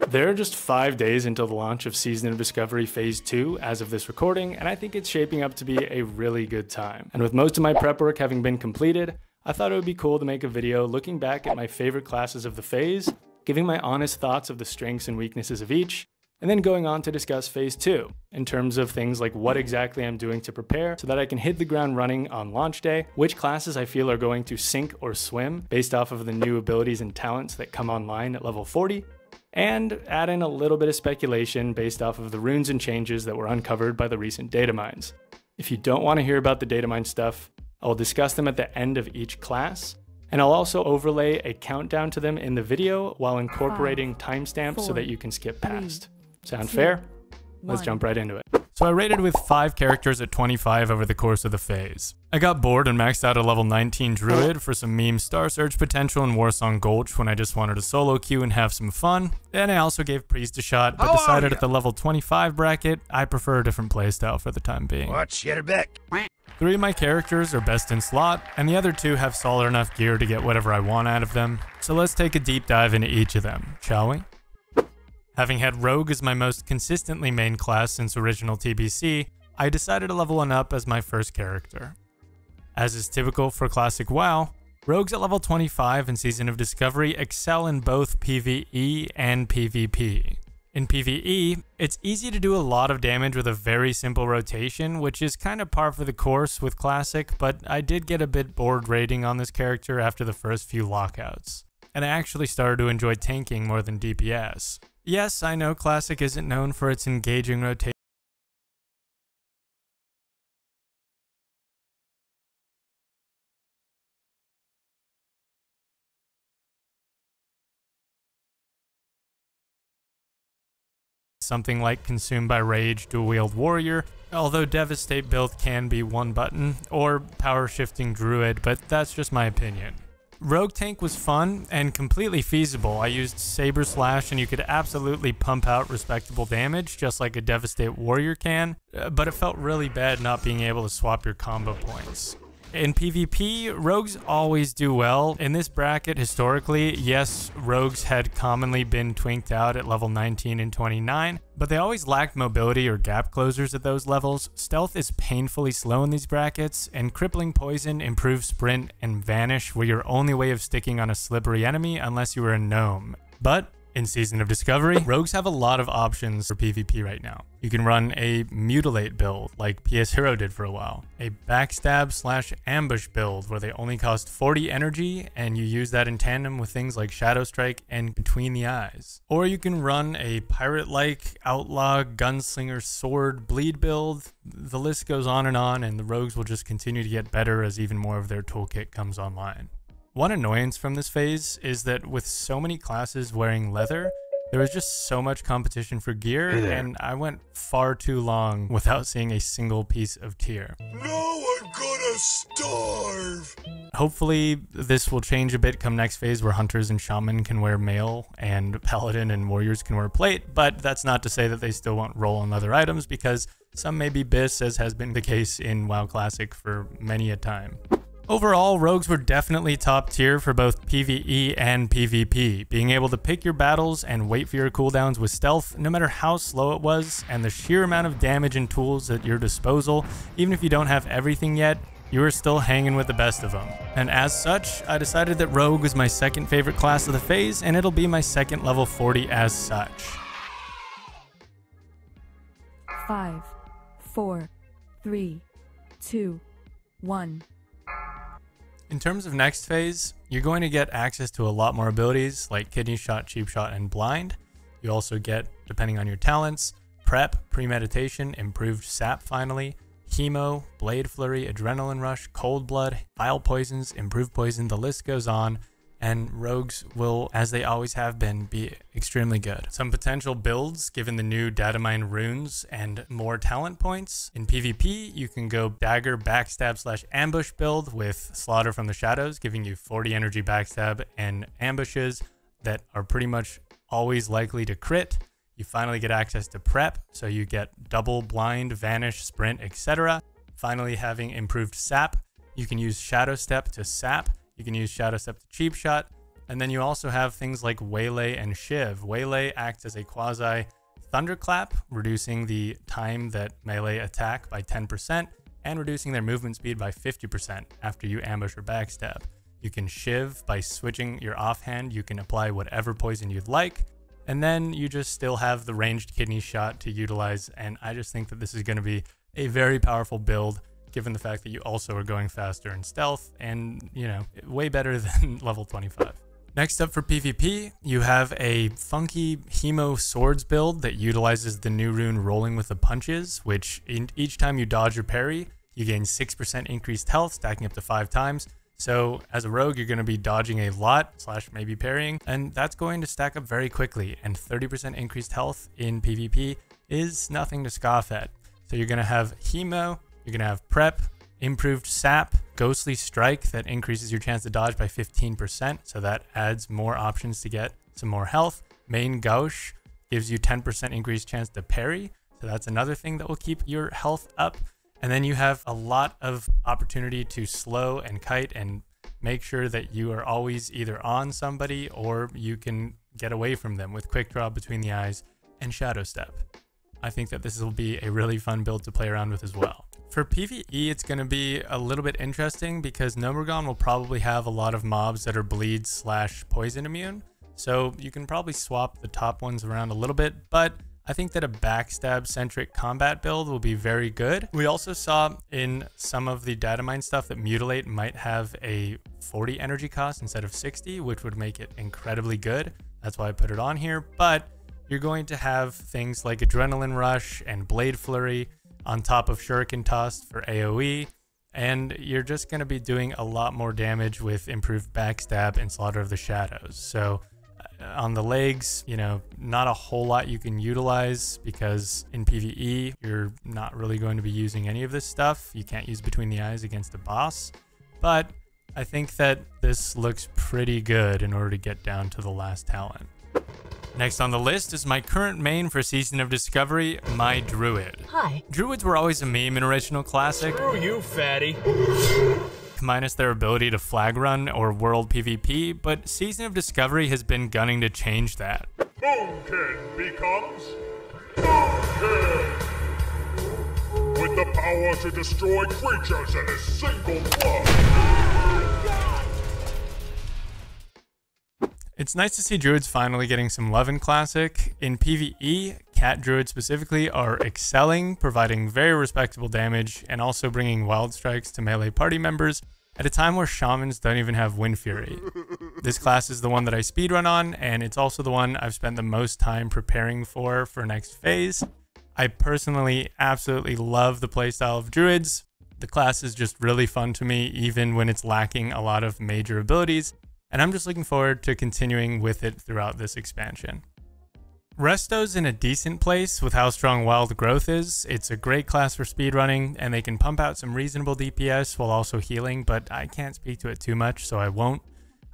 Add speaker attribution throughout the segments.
Speaker 1: There are just 5 days until the launch of Season of Discovery Phase 2 as of this recording, and I think it's shaping up to be a really good time. And with most of my prep work having been completed, I thought it would be cool to make a video looking back at my favorite classes of the phase, giving my honest thoughts of the strengths and weaknesses of each, and then going on to discuss Phase 2, in terms of things like what exactly I'm doing to prepare so that I can hit the ground running on launch day, which classes I feel are going to sink or swim based off of the new abilities and talents that come online at level 40, and add in a little bit of speculation based off of the runes and changes that were uncovered by the recent data mines. If you don't want to hear about the data mine stuff, I will discuss them at the end of each class, and I'll also overlay a countdown to them in the video while incorporating timestamps so that you can skip past. Sound fair? Let's jump right into it. So I rated with 5 characters at 25 over the course of the phase. I got bored and maxed out a level 19 Druid for some meme Star Search potential in Warsong Gulch when I just wanted a solo queue and have some fun. And I also gave Priest a shot, but decided at the level 25 bracket, I prefer a different playstyle for the time being.
Speaker 2: Watch your back.
Speaker 1: 3 of my characters are best in slot, and the other 2 have solid enough gear to get whatever I want out of them. So let's take a deep dive into each of them, shall we? Having had Rogue as my most consistently main class since original TBC, I decided to level one up as my first character. As is typical for classic WoW, Rogues at level 25 in Season of Discovery excel in both PvE and PvP. In PvE, it's easy to do a lot of damage with a very simple rotation, which is kind of par for the course with Classic, but I did get a bit bored raiding on this character after the first few lockouts. And I actually started to enjoy tanking more than DPS. Yes, I know Classic isn't known for its engaging rotation. Something like Consumed by Rage Dual Wield Warrior, although Devastate build can be one button, or Power Shifting Druid, but that's just my opinion. Rogue tank was fun and completely feasible. I used Saber Slash and you could absolutely pump out respectable damage just like a Devastate Warrior can, but it felt really bad not being able to swap your combo points. In PvP, Rogues always do well. In this bracket, historically, yes, Rogues had commonly been twinked out at level 19 and 29, but they always lacked mobility or gap closers at those levels. Stealth is painfully slow in these brackets, and Crippling Poison improves Sprint and Vanish were your only way of sticking on a slippery enemy unless you were a gnome. But in Season of Discovery, Rogues have a lot of options for PvP right now. You can run a Mutilate build, like PS Hero did for a while. A Backstab/Ambush build, where they only cost 40 energy, and you use that in tandem with things like Shadow Strike and Between the Eyes. Or you can run a Pirate-like Outlaw Gunslinger Sword Bleed build. The list goes on, and the Rogues will just continue to get better as even more of their toolkit comes online. One annoyance from this phase is that with so many classes wearing leather, there was just so much competition for gear, and I went far too long without seeing a single piece of tier.
Speaker 2: No, I'm gonna starve!
Speaker 1: Hopefully, this will change a bit come next phase where Hunters and Shaman can wear mail, and Paladin and Warriors can wear plate, but that's not to say that they still won't roll on leather items, because some may be bis, as has been the case in WoW Classic for many a time. Overall, Rogues were definitely top tier for both PvE and PvP. Being able to pick your battles and wait for your cooldowns with stealth, no matter how slow it was, and the sheer amount of damage and tools at your disposal, even if you don't have everything yet, you are still hanging with the best of them. And as such, I decided that Rogue was my second favorite class of the phase, and it'll be my second level 40 as such.
Speaker 3: 5, 4, 3, 2, 1.
Speaker 1: In terms of next phase, you're going to get access to a lot more abilities like Kidney Shot, Cheap Shot, and Blind. You also get, depending on your talents, Prep, Premeditation, Improved Sap finally, Chemo, Blade Flurry, Adrenaline Rush, Cold Blood, Vile Poisons, Improved Poison, the list goes on, and Rogues will, as they always have been, be extremely good. Some potential builds given the new data mine runes and more talent points. In PvP, you can go Dagger Backstab/Ambush build with Slaughter from the Shadows, giving you 40 energy backstab and ambushes that are pretty much always likely to crit. You finally get access to Prep, so you get double Blind, Vanish, Sprint, etc. Finally, having improved Sap, you can use Shadow Step to Sap. You can use Shadow Step to Cheap Shot, And then you also have things like Waylay and Shiv. Waylay acts as a quasi thunderclap, reducing the time that melee attack by 10% and reducing their movement speed by 50% after you ambush or backstab. You can Shiv by switching your offhand. You can apply whatever poison you'd like, and then you just still have the ranged kidney shot to utilize. And I just think that this is going to be a very powerful build, given the fact that you also are going faster in stealth and, you know, way better than level 25. Next up for PvP, you have a funky Hemo Swords build that utilizes the new rune Rolling with the Punches, which each time you dodge or parry, you gain 6% increased health, stacking up to 5 times. So as a rogue, you're going to be dodging a lot, / maybe parrying, and that's going to stack up very quickly. And 30% increased health in PvP is nothing to scoff at. So you're going to have Hemo, you're going to have Prep, improved Sap, Ghostly Strike that increases your chance to dodge by 15%, so that adds more options to get some more health. Main Gauche gives you 10% increased chance to parry, so that's another thing that will keep your health up. And then you have a lot of opportunity to slow and kite and make sure that you are always either on somebody or you can get away from them with Quick Draw Between the Eyes and Shadow Step. I think that this will be a really fun build to play around with as well. For PvE, it's going to be a little bit interesting because Gnomeregan will probably have a lot of mobs that are bleed / poison immune. So you can probably swap the top ones around a little bit, but I think that a backstab-centric combat build will be very good. We also saw in some of the data mine stuff that Mutilate might have a 40 energy cost instead of 60, which would make it incredibly good. That's why I put it on here, but you're going to have things like Adrenaline Rush and Blade Flurry on top of Shuriken Toss for AoE, and you're just going to be doing a lot more damage with improved backstab and Slaughter of the Shadows. So on the legs, you know, not a whole lot you can utilize because in PvE, you're not really going to be using any of this stuff. You can't use Between the Eyes against a boss, but I think that this looks pretty good in order to get down to the last talent. Next on the list is my current main for Season of Discovery, my Druid.
Speaker 4: Hi.
Speaker 1: Druids were always a meme in Original Classic.
Speaker 2: Screw you, fatty.
Speaker 1: Minus their ability to flag run or world PvP, but Season of Discovery has been gunning to change that.
Speaker 2: Moonkin becomes Moonkin! With the power to destroy creatures in a single blow!
Speaker 1: It's nice to see Druids finally getting some love in Classic. In PvE, Cat Druids specifically are excelling, providing very respectable damage, and also bringing wild strikes to melee party members at a time where Shamans don't even have Wind Fury. This class is the one that I speedrun on, and it's also the one I've spent the most time preparing for next phase. I personally absolutely love the playstyle of Druids. The class is just really fun to me, even when it's lacking a lot of major abilities. And I'm just looking forward to continuing with it throughout this expansion. Resto's in a decent place with how strong Wild Growth is. It's a great class for speedrunning, and they can pump out some reasonable DPS while also healing, but I can't speak to it too much, so I won't.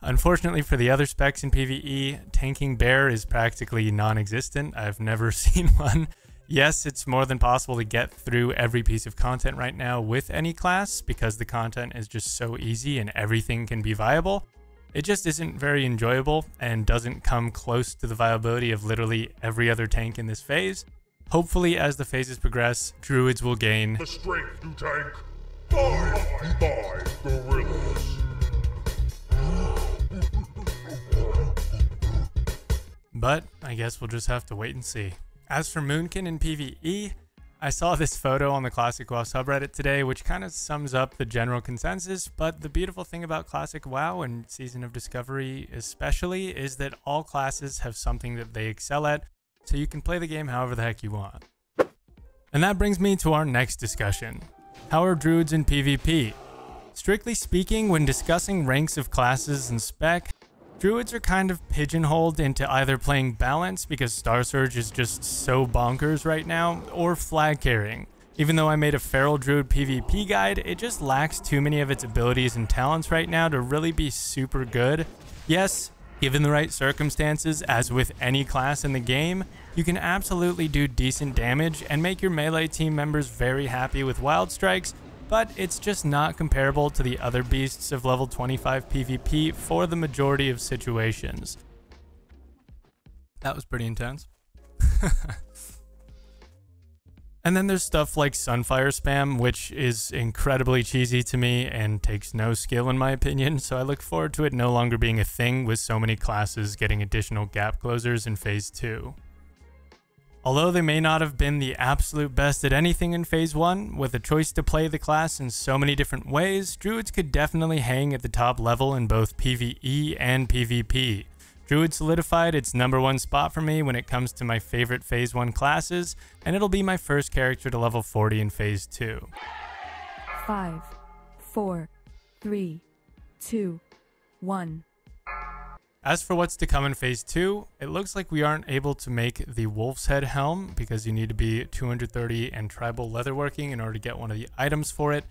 Speaker 1: Unfortunately for the other specs in PvE, tanking Bear is practically non-existent. I've never seen one. Yes, it's more than possible to get through every piece of content right now with any class because the content is just so easy and everything can be viable. It just isn't very enjoyable and doesn't come close to the viability of literally every other tank in this phase. Hopefully, as the phases progress, Druids will gain
Speaker 2: the strength to tank 5 gorillas.
Speaker 1: But I guess we'll just have to wait and see. As for Moonkin in PvE, I saw this photo on the Classic WoW subreddit today, which kind of sums up the general consensus, but the beautiful thing about Classic WoW and Season of Discovery especially is that all classes have something that they excel at, so you can play the game however the heck you want. And that brings me to our next discussion. How are Druids in PvP? Strictly speaking, when discussing ranks of classes and spec, Druids are kind of pigeonholed into either playing balance because Star Surge is just so bonkers right now, or flag carrying. Even though I made a Feral Druid PvP guide, it just lacks too many of its abilities and talents right now to really be super good. Yes, given the right circumstances, as with any class in the game, you can absolutely do decent damage and make your melee team members very happy with wild strikes, but it's just not comparable to the other beasts of level 25 PvP for the majority of situations. That was pretty intense. And then there's stuff like Sunfire spam, which is incredibly cheesy to me and takes no skill in my opinion, so I look forward to it no longer being a thing with so many classes getting additional gap closers in Phase 2. Although they may not have been the absolute best at anything in Phase 1, with a choice to play the class in so many different ways, Druids could definitely hang at the top level in both PvE and PvP. Druid solidified its #1 spot for me when it comes to my favorite Phase 1 classes, and it'll be my first character to level 40 in Phase 2.
Speaker 3: 5, 4, 3, 2, 1.
Speaker 1: As for what's to come in Phase 2, it looks like we aren't able to make the Wolf's Head helm because you need to be 230 and tribal leatherworking in order to get one of the items for it,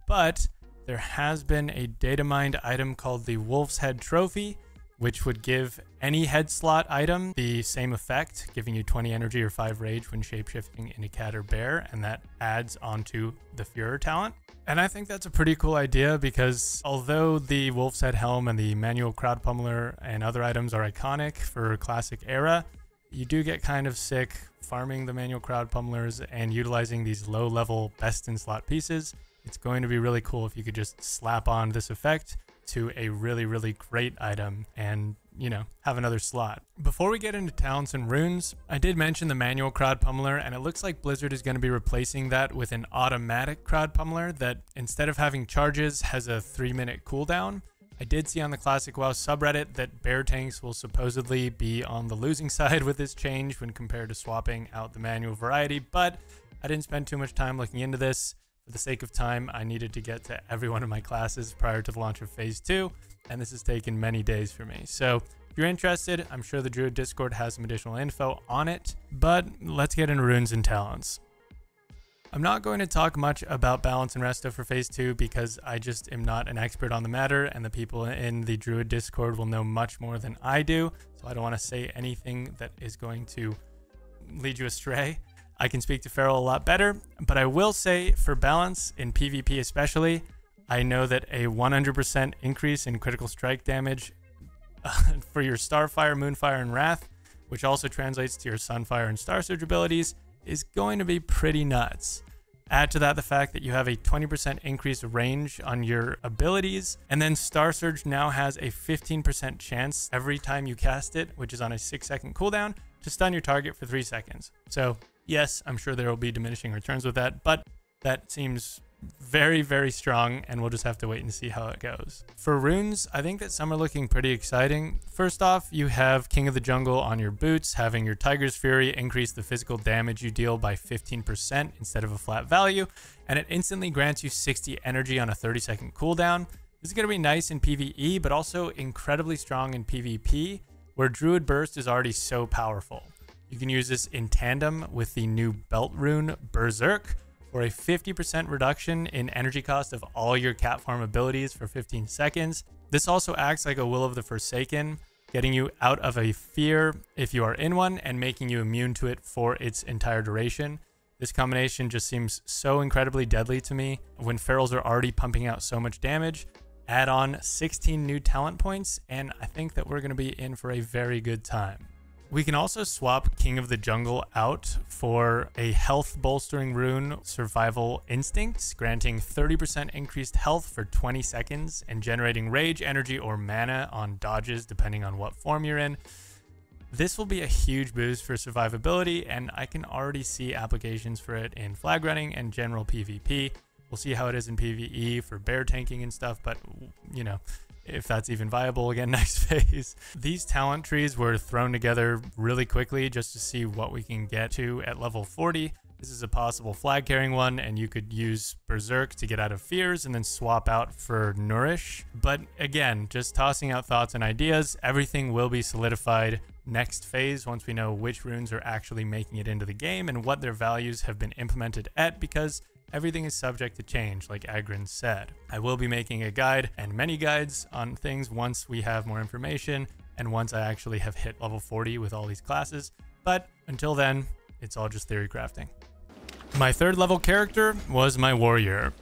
Speaker 1: but there has been a data mined item called the Wolf's Head Trophy, which would give any head slot item the same effect, giving you 20 energy or 5 rage when shapeshifting into cat or bear, and that adds onto the Führer talent. And I think that's a pretty cool idea because although the Wolf's Head Helm and the Manual Crowd Pummeler and other items are iconic for Classic era, you do get kind of sick farming the Manual Crowd Pummelers and utilizing these low-level best-in-slot pieces. It's going to be really cool if you could just slap on this effect to a really, really great item and, you know, have another slot. Before we get into talents and runes, I did mention the Manual Crowd Pummeler, and it looks like Blizzard is going to be replacing that with an automatic Crowd Pummeler that, instead of having charges, has a 3-minute cooldown. I did see on the Classic WoW subreddit that bear tanks will supposedly be on the losing side with this change when compared to swapping out the manual variety, but I didn't spend too much time looking into this. For the sake of time, I needed to get to every one of my classes prior to the launch of Phase 2, and this has taken many days for me. So if you're interested, I'm sure the Druid Discord has some additional info on it, but let's get into runes and talents. I'm not going to talk much about balance and resto for Phase 2 because I just am not an expert on the matter, and the people in the Druid Discord will know much more than I do, so I don't want to say anything that is going to lead you astray. I can speak to Feral a lot better, but I will say for balance, in PvP especially, I know that a 100% increase in critical strike damage for your Starfire, Moonfire, and Wrath, which also translates to your Sunfire and Star Surge abilities, is going to be pretty nuts. Add to that the fact that you have a 20% increased range on your abilities, and then Star Surge now has a 15% chance every time you cast it, which is on a 6-second cooldown, to stun your target for 3 seconds. So yes, I'm sure there will be diminishing returns with that, but that seems very, very strong, and we'll just have to wait and see how it goes. For runes, I think that some are looking pretty exciting. First off, you have King of the Jungle on your boots, having your Tiger's Fury increase the physical damage you deal by 15% instead of a flat value, and it instantly grants you 60 energy on a 30-second cooldown. This is going to be nice in PvE, but also incredibly strong in PvP, where Druid Burst is already so powerful. You can use this in tandem with the new belt rune Berserk for a 50% reduction in energy cost of all your cat farm abilities for 15 seconds. This also acts like a Will of the Forsaken, getting you out of a fear if you are in one and making you immune to it for its entire duration. This combination just seems so incredibly deadly to me. When ferals are already pumping out so much damage, add on 16 new talent points, and I think that we're going to be in for a very good time. We can also swap King of the Jungle out for a health bolstering rune, Survival Instincts, granting 30% increased health for 20 seconds and generating rage, energy, or mana on dodges depending on what form you're in. This will be a huge boost for survivability, and I can already see applications for it in flag running and general PvP. We'll see how it is in PvE for bear tanking and stuff, but you know, if that's even viable again next phase. These talent trees were thrown together really quickly just to see what we can get to at level 40. This is a possible flag carrying one, and you could use Berserk to get out of fears and then swap out for Nourish. But again, just tossing out thoughts and ideas. Everything will be solidified next phase once we know which runes are actually making it into the game and what their values have been implemented at, because everything is subject to change, like Agrin said. I will be making a guide and many guides on things once we have more information and once I actually have hit level 40 with all these classes. But until then, it's all just theory crafting. My third level character was my warrior.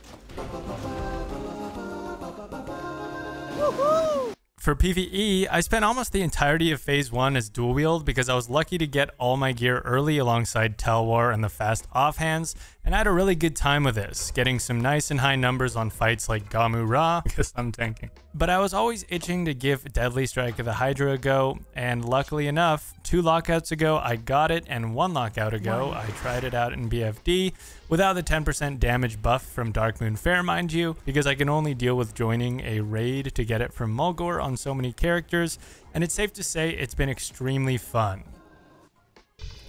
Speaker 1: For PvE, I spent almost the entirety of Phase 1 as dual wield because I was lucky to get all my gear early alongside Telwar and the fast offhands, and I had a really good time with this, getting some nice and high numbers on fights like Gamu Ra, because I'm tanking. But I was always itching to give Deadly Strike of the Hydra a go, and luckily enough, 2 lockouts ago I got it, and 1 lockout ago I tried it out in BFD without the 10% damage buff from Darkmoon Fair, mind you, because I can only deal with joining a raid to get it from Mulgore on so many characters, and it's safe to say it's been extremely fun.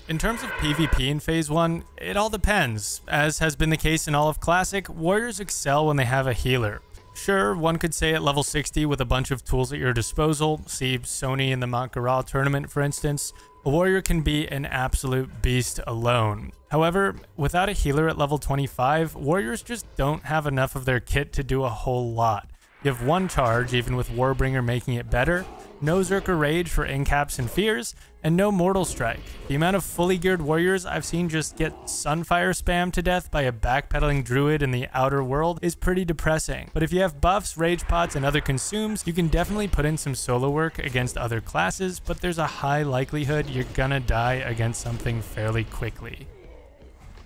Speaker 1: In terms of PvP in Phase 1, it all depends. As has been the case in all of Classic, warriors excel when they have a healer. Sure, one could say at level 60 with a bunch of tools at your disposal, see Sony in the Mankara tournament for instance, a warrior can be an absolute beast alone. However, without a healer at level 25, warriors just don't have enough of their kit to do a whole lot. You have 1 charge, even with Warbringer making it better, no Zerker Rage for incaps and fears, and no Mortal Strike. The amount of fully geared warriors I've seen just get Sunfire spammed to death by a backpedaling druid in the outer world is pretty depressing. But if you have buffs, rage pots, and other consumes, you can definitely put in some solo work against other classes, but there's a high likelihood you're gonna die against something fairly quickly.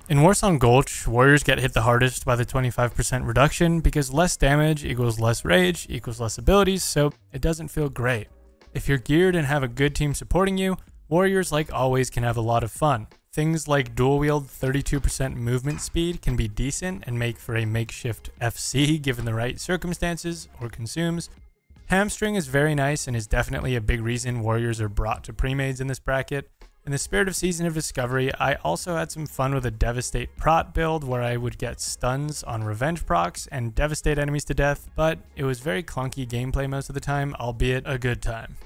Speaker 1: In Warsong Gulch, warriors get hit the hardest by the 25% reduction because less damage equals less rage equals less abilities, so it doesn't feel great. If you're geared and have a good team supporting you, warriors like always can have a lot of fun. Things like dual wield 32% movement speed can be decent and make for a makeshift FC given the right circumstances or consumes. Hamstring is very nice and is definitely a big reason warriors are brought to premades in this bracket. In the spirit of Season of Discovery, I also had some fun with a Devastate Prot build where I would get stuns on revenge procs and devastate enemies to death, but it was very clunky gameplay most of the time, albeit a good time.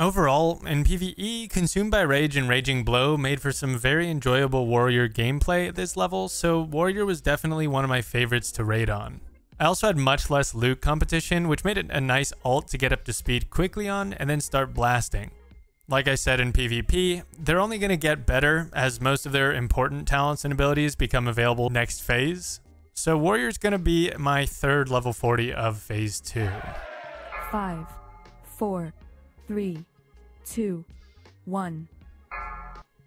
Speaker 1: Overall, in PvE, Consumed by Rage and Raging Blow made for some very enjoyable warrior gameplay at this level, so warrior was definitely one of my favorites to raid on. I also had much less loot competition, which made it a nice ult to get up to speed quickly on and then start blasting. Like I said in PvP, they're only going to get better as most of their important talents and abilities become available next phase. So Warrior's going to be my third level 40 of Phase 2.
Speaker 3: 5, 4, 3, 2, 1.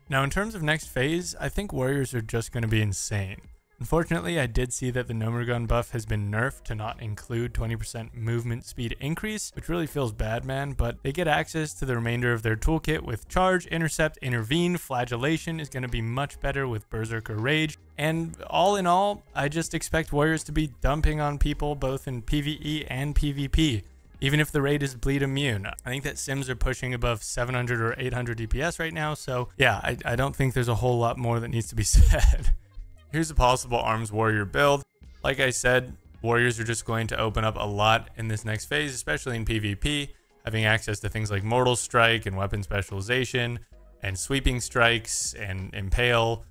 Speaker 1: Now in terms of next phase, I think Warriors are just going to be insane. Unfortunately, I did see that the Nomergun buff has been nerfed to not include 20% movement speed increase, which really feels bad, man, but they get access to the remainder of their toolkit with Charge, Intercept, Intervene. Flagellation is going to be much better with Berserker Rage, and all in all, I just expect Warriors to be dumping on people both in PvE and PvP, even if the raid is bleed immune. I think that Sims are pushing above 700 or 800 DPS right now, so yeah, I don't think there's a whole lot more that needs to be said. Here's a possible Arms Warrior build. Like I said, Warriors are just going to open up a lot in this next phase, especially in PvP, having access to things like Mortal Strike and Weapon Specialization and Sweeping Strikes and Impale.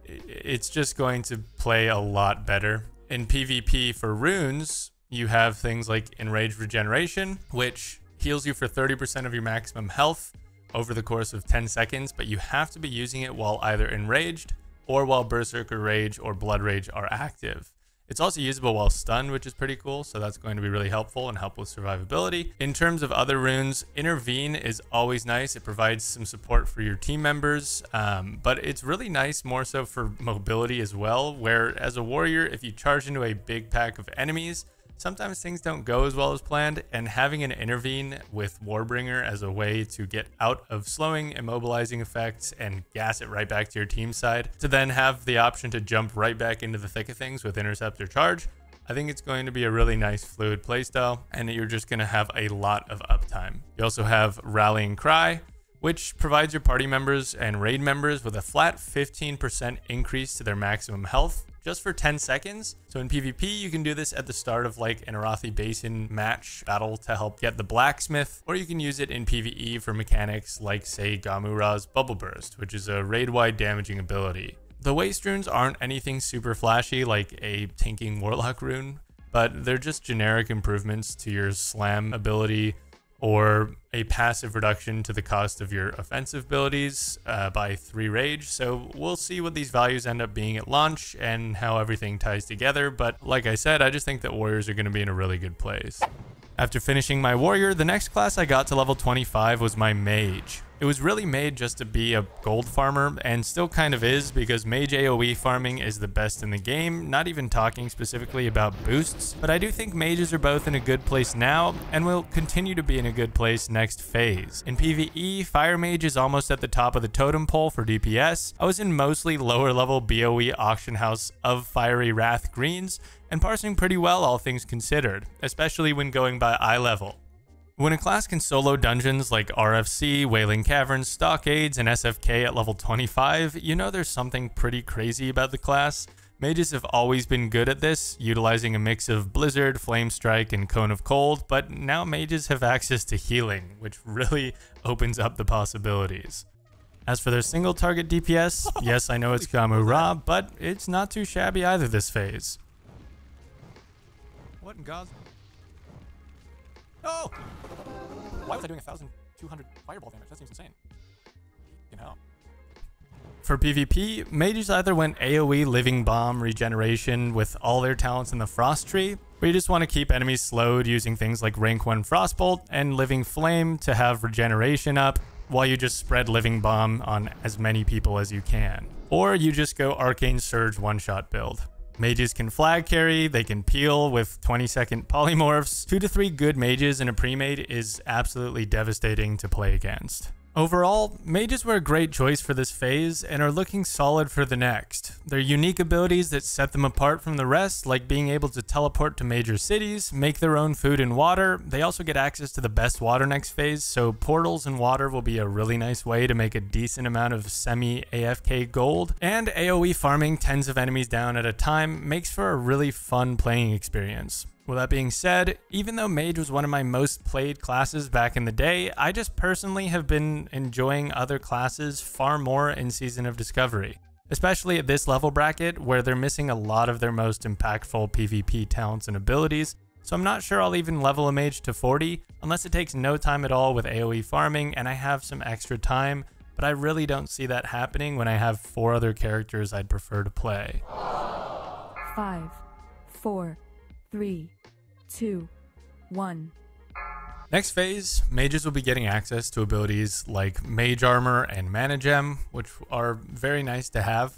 Speaker 1: It's just going to play a lot better. In PvP for runes, you have things like Enraged Regeneration, which heals you for 30% of your maximum health over the course of 10 seconds, but you have to be using it while either enraged or while Berserker Rage or Blood Rage are active. It's also usable while stunned, which is pretty cool, so that's going to be really helpful and help with survivability. In terms of other runes, Intervene is always nice. It provides some support for your team members, but it's really nice more so for mobility as well, where as a warrior, if you charge into a big pack of enemies, sometimes things don't go as well as planned, and having an Intervene with Warbringer as a way to get out of slowing, immobilizing effects and gas it right back to your team side, to then have the option to jump right back into the thick of things with Intercept or Charge, I think it's going to be a really nice fluid playstyle, and you're just going to have a lot of uptime. You also have Rallying Cry, which provides your party members and raid members with a flat 15% increase to their maximum health, just for 10 seconds. So in PvP, you can do this at the start of like an Arathi Basin match battle to help get the blacksmith, or you can use it in PvE for mechanics like say Gamura's Bubble Burst, which is a raid-wide damaging ability. The waste runes aren't anything super flashy like a tanking warlock rune, but they're just generic improvements to your slam ability or a passive reduction to the cost of your offensive abilities by 3 rage. So we'll see what these values end up being at launch and how everything ties together. But like I said, I just think that warriors are going to be in a really good place. After finishing my warrior, the next class I got to level 25 was my mage. It was really made just to be a gold farmer, and still kind of is, because mage AoE farming is the best in the game, not even talking specifically about boosts, but I do think mages are both in a good place now, and will continue to be in a good place next phase. In PvE, fire mage is almost at the top of the totem pole for DPS. I was in mostly lower level BoE auction house of Fiery Wrath greens, and parsing pretty well all things considered, especially when going by eye level. When a class can solo dungeons like RFC, Wailing Caverns, Stockades, and SFK at level 25, you know there's something pretty crazy about the class. Mages have always been good at this, utilizing a mix of Blizzard, Flame Strike, and Cone of Cold, but now mages have access to healing, which really opens up the possibilities. As for their single target DPS, yes, I know it's Gamu-Ra, but it's not too shabby either this phase. What in God's... Oh! Why was I doing 1,200 fireball damage? That seems insane. You know. For PvP, mages either went AoE Living Bomb regeneration with all their talents in the Frost Tree, or you just want to keep enemies slowed using things like rank 1 Frostbolt and Living Flame to have regeneration up, while you just spread Living Bomb on as many people as you can. Or you just go Arcane Surge one-shot build. Mages can flag carry, they can peel with 20-second polymorphs. 2 to 3 good mages in a pre-made is absolutely devastating to play against. Overall, mages were a great choice for this phase and are looking solid for the next. Their unique abilities that set them apart from the rest, like being able to teleport to major cities, make their own food and water. They also get access to the best water next phase, so portals and water will be a really nice way to make a decent amount of semi-AFK gold. And AoE farming tens of enemies down at a time makes for a really fun playing experience. With that being said, even though Mage was one of my most played classes back in the day, I just personally have been enjoying other classes far more in Season of Discovery. Especially at this level bracket, where they're missing a lot of their most impactful PvP talents and abilities, so I'm not sure I'll even level a Mage to 40, unless it takes no time at all with AoE farming and I have some extra time, but I really don't see that happening when I have 4 other characters I'd prefer to play.
Speaker 3: 5, 4, 3, 2, 1.
Speaker 1: Next phase, mages will be getting access to abilities like Mage Armor and Mana Gem, which are very nice to have.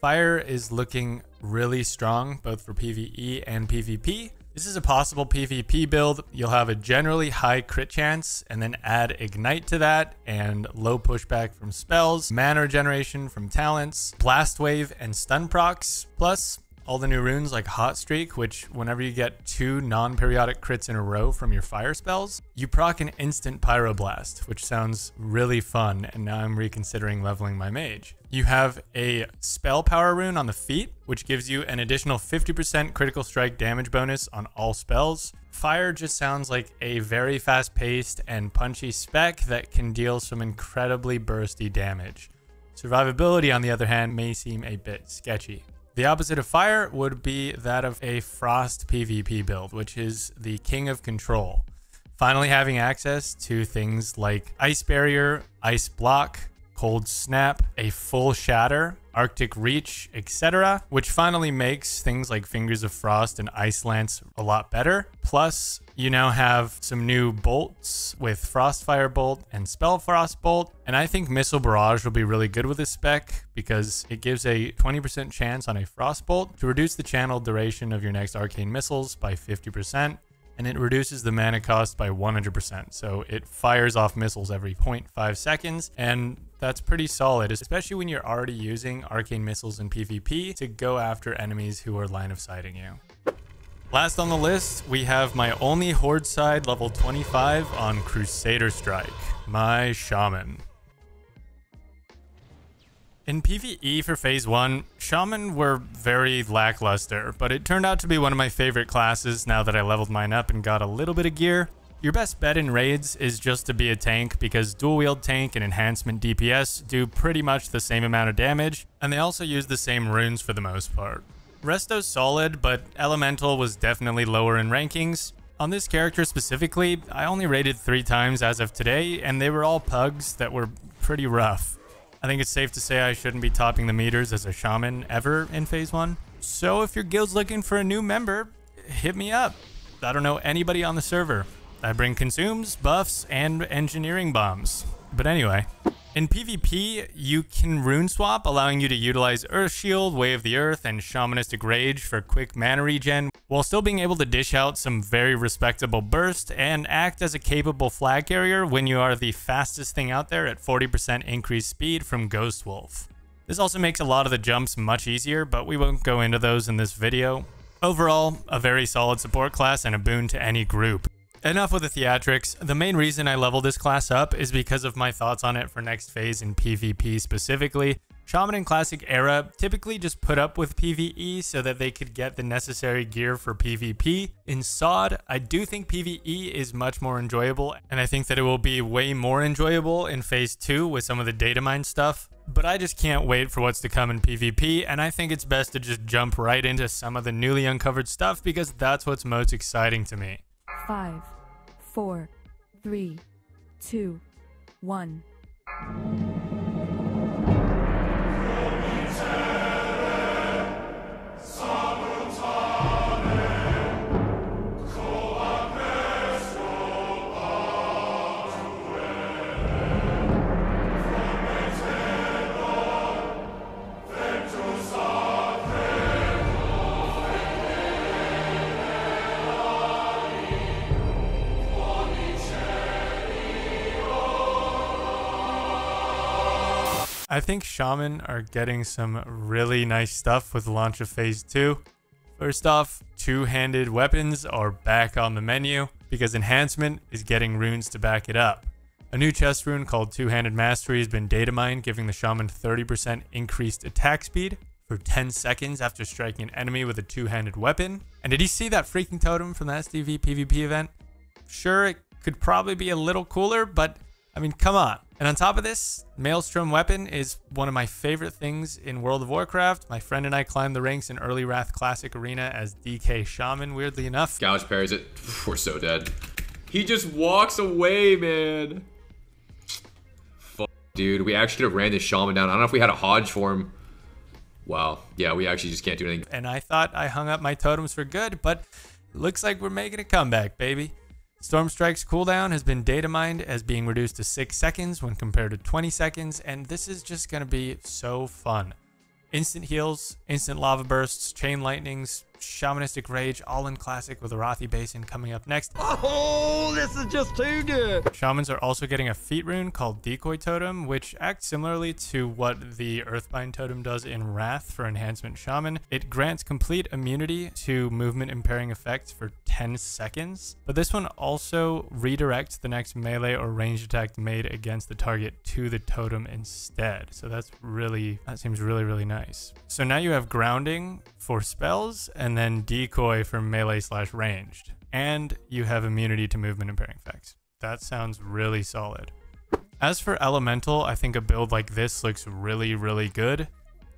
Speaker 1: Fire is looking really strong, both for PvE and PvP. This is a possible PvP build. You'll have a generally high crit chance, and then add Ignite to that, and low pushback from spells, mana regeneration from talents, Blast Wave, and stun procs, plus all the new runes like Hot Streak, which whenever you get 2 non-periodic crits in a row from your fire spells, you proc an instant Pyroblast, which sounds really fun, and now I'm reconsidering leveling my mage. You have a Spell Power rune on the feet, which gives you an additional 50% critical strike damage bonus on all spells. Fire just sounds like a very fast-paced and punchy spec that can deal some incredibly bursty damage. Survivability, on the other hand, may seem a bit sketchy. The opposite of fire would be that of a Frost PvP build, which is the king of control. Finally having access to things like Ice Barrier, Ice Block, Cold Snap, a full Shatter, Arctic Reach, etc., which finally makes things like Fingers of Frost and Ice Lance a lot better. Plus, you now have some new bolts with Frostfire Bolt and Spell Frost Bolt, and I think Missile Barrage will be really good with this spec because it gives a 20% chance on a Frost Bolt to reduce the channel duration of your next arcane missiles by 50%, and it reduces the mana cost by 100%, so it fires off missiles every 0.5 seconds, and that's pretty solid, especially when you're already using arcane missiles in PvP to go after enemies who are line of sighting you. Last on the list, we have my only Horde side level 25 on Crusader Strike, my Shaman. In PvE for Phase 1, Shaman were very lackluster, but it turned out to be one of my favorite classes now that I leveled mine up and got a little bit of gear. Your best bet in raids is just to be a tank because dual wield tank and enhancement DPS do pretty much the same amount of damage, and they also use the same runes for the most part. Resto's solid, but Elemental was definitely lower in rankings. On this character specifically, I only rated 3 times as of today, and they were all pugs that were pretty rough. I think it's safe to say I shouldn't be topping the meters as a shaman ever in phase 1. So if your guild's looking for a new member, hit me up. I don't know anybody on the server. I bring consumes, buffs, and engineering bombs. But anyway, in PvP, you can rune swap, allowing you to utilize Earth Shield, Way of the Earth, and Shamanistic Rage for quick mana regen, while still being able to dish out some very respectable burst and act as a capable flag carrier when you are the fastest thing out there at 40% increased speed from Ghost Wolf. This also makes a lot of the jumps much easier, but we won't go into those in this video. Overall, a very solid support class and a boon to any group. Enough with the theatrics. The main reason I leveled this class up is because of my thoughts on it for next phase in PvP specifically. Shaman and Classic era typically just put up with PvE so that they could get the necessary gear for PvP. In SOD, I do think PvE is much more enjoyable, and I think that it will be way more enjoyable in phase 2 with some of the data mine stuff. But I just can't wait for what's to come in PvP, and I think it's best to just jump right into some of the newly uncovered stuff because that's what's most exciting to me.
Speaker 3: 5, 4, 3, 2, 1.
Speaker 1: I think Shaman are getting some really nice stuff with the launch of Phase 2. First off, two-handed weapons are back on the menu because enhancement is getting runes to back it up. A new chest rune called Two-Handed Mastery has been data mined, giving the Shaman 30% increased attack speed for 10 seconds after striking an enemy with a two-handed weapon. And did you see that freaking totem from the SDV PvP event? Sure, it could probably be a little cooler, but I mean, come on. And on top of this, Maelstrom Weapon is one of my favorite things in World of Warcraft. My friend and I climbed the ranks in Early Wrath Classic Arena as DK Shaman, weirdly enough.
Speaker 4: Gouge parries it. We're so dead. He just walks away, man. Fuck, dude. We actually could have ran this Shaman down. I don't know if we had a Hodge for him. Wow. Yeah, we actually just can't do anything.
Speaker 1: And I thought I hung up my totems for good, but it looks like we're making a comeback, baby. Stormstrike's cooldown has been data mined as being reduced to 6 seconds when compared to 20 seconds, and this is just going to be so fun. Instant heals, instant lava bursts, chain lightnings, shamanistic rage, all in Classic with Arathi Basin coming up next.
Speaker 5: Oh, this is just too good.
Speaker 1: Shamans are also getting a feat rune called Decoy Totem, which acts similarly to what the Earthbind Totem does in Wrath for Enhancement Shaman. It grants complete immunity to movement impairing effects for 10 seconds, but this one also redirects the next melee or ranged attack made against the target to the totem instead. So that seems really nice. So now you have grounding for spells and then decoy for melee/ranged. And you have immunity to movement impairing effects. That sounds really solid. As for elemental, I think a build like this looks really good.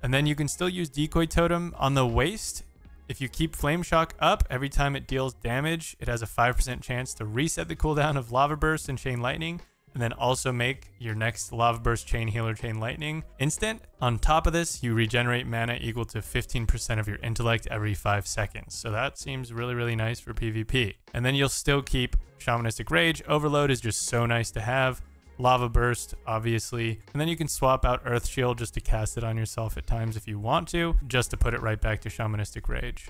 Speaker 1: And then you can still use Decoy Totem on the waist. If you keep Flame Shock up every time it deals damage, it has a 5% chance to reset the cooldown of Lava Burst and Chain Lightning, and then also make your next Lava Burst, Chain Healer, Chain Lightning instant. On top of this, you regenerate mana equal to 15% of your intellect every 5 seconds. So that seems really nice for PvP. And then you'll still keep Shamanistic Rage. Overload is just so nice to have. Lava Burst, obviously. And then you can swap out Earth Shield just to cast it on yourself at times if you want to, just to put it right back to Shamanistic Rage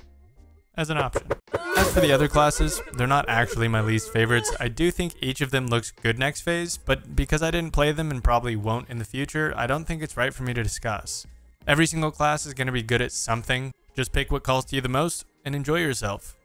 Speaker 1: as an option. As for the other classes, they're not actually my least favorites. I do think each of them looks good next phase, but because I didn't play them and probably won't in the future, I don't think it's right for me to discuss. Every single class is going to be good at something. Just pick what calls to you the most and enjoy yourself.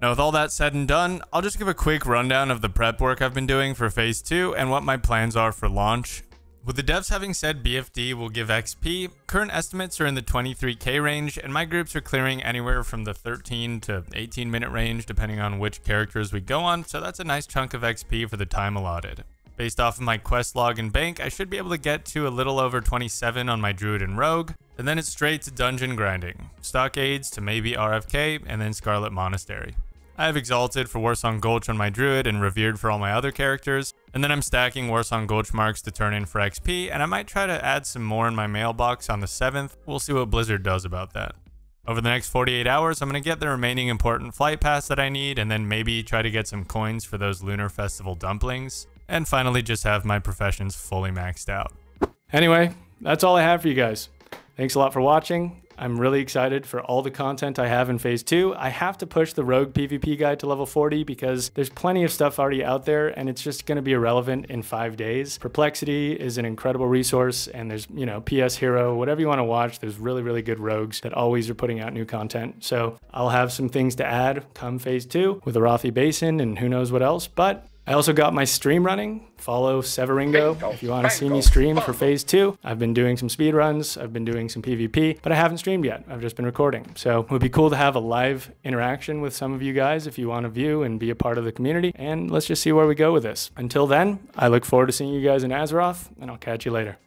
Speaker 1: Now, with all that said and done, I'll just give a quick rundown of the prep work I've been doing for phase 2 and what my plans are for launch. With the devs having said BFD will give XP, current estimates are in the 23k range, and my groups are clearing anywhere from the 13 to 18 minute range depending on which characters we go on, so that's a nice chunk of XP for the time allotted. Based off of my quest log and bank, I should be able to get to a little over 27 on my Druid and Rogue, and then it's straight to dungeon grinding, stock aids to maybe RFK, and then Scarlet Monastery. I have Exalted for Warsong Gulch on my Druid and Revered for all my other characters. And then I'm stacking Warsong Gulch marks to turn in for XP, and I might try to add some more in my mailbox on the 7th. We'll see what Blizzard does about that. Over the next 48 hours, I'm going to get the remaining important flight pass that I need, and then maybe try to get some coins for those Lunar Festival dumplings. And finally just have my professions fully maxed out. Anyway, that's all I have for you guys. Thanks a lot for watching. I'm really excited for all the content I have in Phase 2. I have to push the Rogue PvP guide to level 40 because there's plenty of stuff already out there and it's just going to be irrelevant in 5 days. Perplexity is an incredible resource, and there's, you know, PS Hero, whatever you want to watch, there's really, really good rogues that always are putting out new content. So I'll have some things to add come Phase 2 with Arathi Basin and who knows what else, but I also got my stream running. Follow Severingo if you want to see me stream for Phase 2. I've been doing some speed runs, I've been doing some PvP, but I haven't streamed yet. I've just been recording. So it would be cool to have a live interaction with some of you guys if you want to view and be a part of the community. And let's just see where we go with this. Until then, I look forward to seeing you guys in Azeroth, and I'll catch you later.